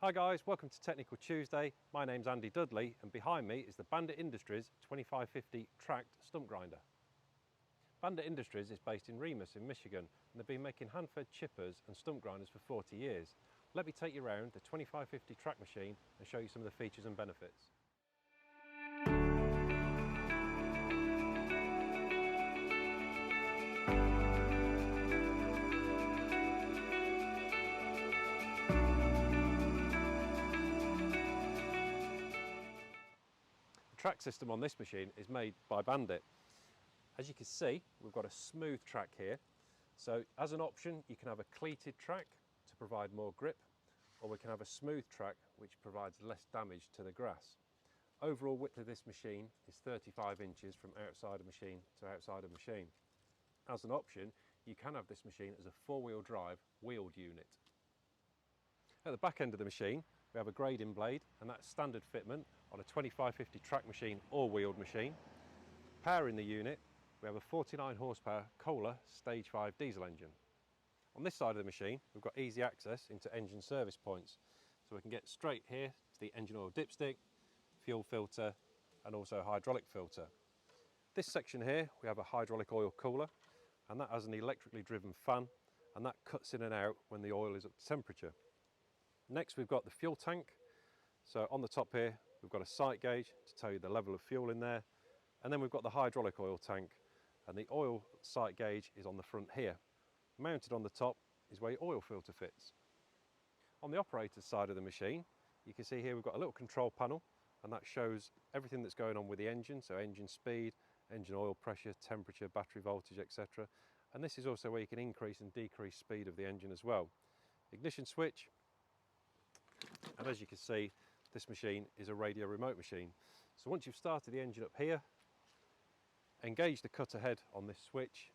Hi guys, welcome to Technical Tuesday. My name's Andy Dudley and behind me is the Bandit Industries 2550 tracked stump grinder. Bandit Industries is based in Remus in Michigan and they've been making hand-fed chippers and stump grinders for 40 years. Let me take you around the 2550 track machine and show you some of the features and benefits. The track system on this machine is made by Bandit. As you can see, we've got a smooth track here. So as an option, you can have a cleated track to provide more grip, or we can have a smooth track which provides less damage to the grass. Overall width of this machine is 35 inches from outside of machine to outside of machine. As an option, you can have this machine as a four-wheel drive wheeled unit. At the back end of the machine, we have a grading blade, and that's standard fitment on a 2550 track machine or wheeled machine. Powering the unit, we have a 49 horsepower Kohler Stage 5 diesel engine. On this side of the machine, we've got easy access into engine service points. So we can get straight here to the engine oil dipstick, fuel filter, and also hydraulic filter. This section here, we have a hydraulic oil cooler, and that has an electrically driven fan, and that cuts in and out when the oil is up to temperature. Next, we've got the fuel tank. So on the top here, we've got a sight gauge to tell you the level of fuel in there. And then we've got the hydraulic oil tank, and the oil sight gauge is on the front here. Mounted on the top is where your oil filter fits. On the operator's side of the machine, you can see here we've got a little control panel, and that shows everything that's going on with the engine. So engine speed, engine oil pressure, temperature, battery voltage, etc. And this is also where you can increase and decrease speed of the engine as well. Ignition switch. And as you can see, this machine is a radio remote machine. So once you've started the engine up here, engage the cutter head on this switch,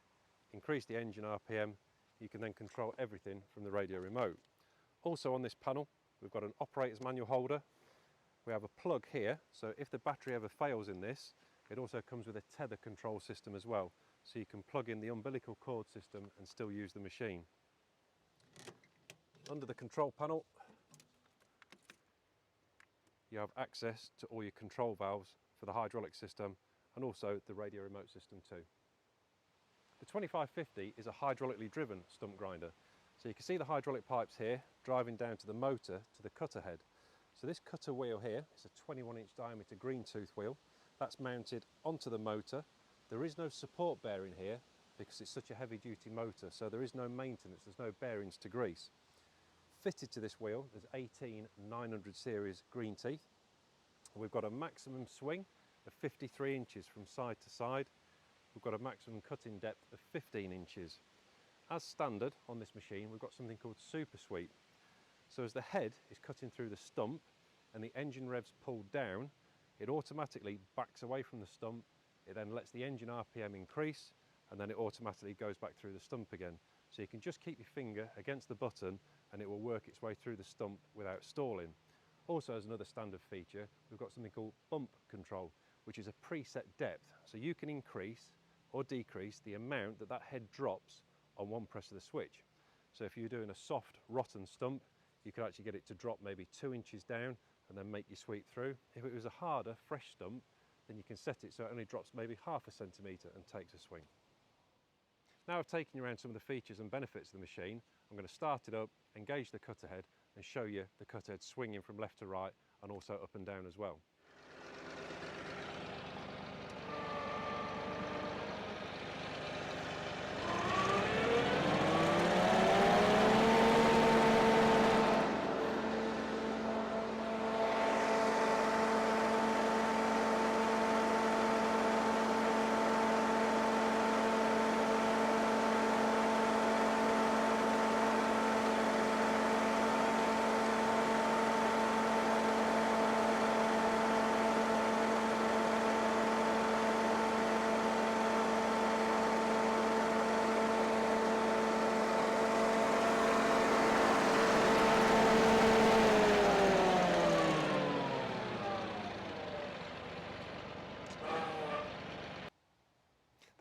increase the engine RPM, you can then control everything from the radio remote. Also on this panel, we've got an operator's manual holder. We have a plug here, so if the battery ever fails in this, it also comes with a tether control system as well. So you can plug in the umbilical cord system and still use the machine. Under the control panel, you have access to all your control valves for the hydraulic system and also the radio remote system too. The 2550 is a hydraulically driven stump grinder. So you can see the hydraulic pipes here driving down to the motor to the cutter head. So this cutter wheel here is a 21-inch diameter green tooth wheel. That's mounted onto the motor. There is no support bearing here because it's such a heavy duty motor, so there is no maintenance, there's no bearings to grease. Fitted to this wheel, there's 18 900 series green teeth. We've got a maximum swing of 53 inches from side to side. We've got a maximum cutting depth of 15 inches. As standard on this machine, we've got something called super sweep. So as the head is cutting through the stump and the engine revs pulled down, it automatically backs away from the stump. It then lets the engine RPM increase, and then it automatically goes back through the stump again. So you can just keep your finger against the button and it will work its way through the stump without stalling. Also, as another standard feature, we've got something called bump control, which is a preset depth. So you can increase or decrease the amount that head drops on one press of the switch. So if you're doing a soft, rotten stump, you could actually get it to drop maybe 2 inches down and then make you sweep through. If it was a harder, fresh stump, then you can set it so it only drops maybe ½ centimetre and takes a swing. Now I've taken you around some of the features and benefits of the machine, I'm going to start it up, engage the cutter head and show you the cutter head swinging from left to right and also up and down as well.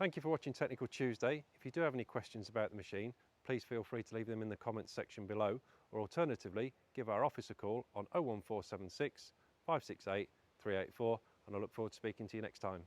Thank you for watching Technical Tuesday. If you do have any questions about the machine, please feel free to leave them in the comments section below, or alternatively give our office a call on 01476 568 384, and I look forward to speaking to you next time.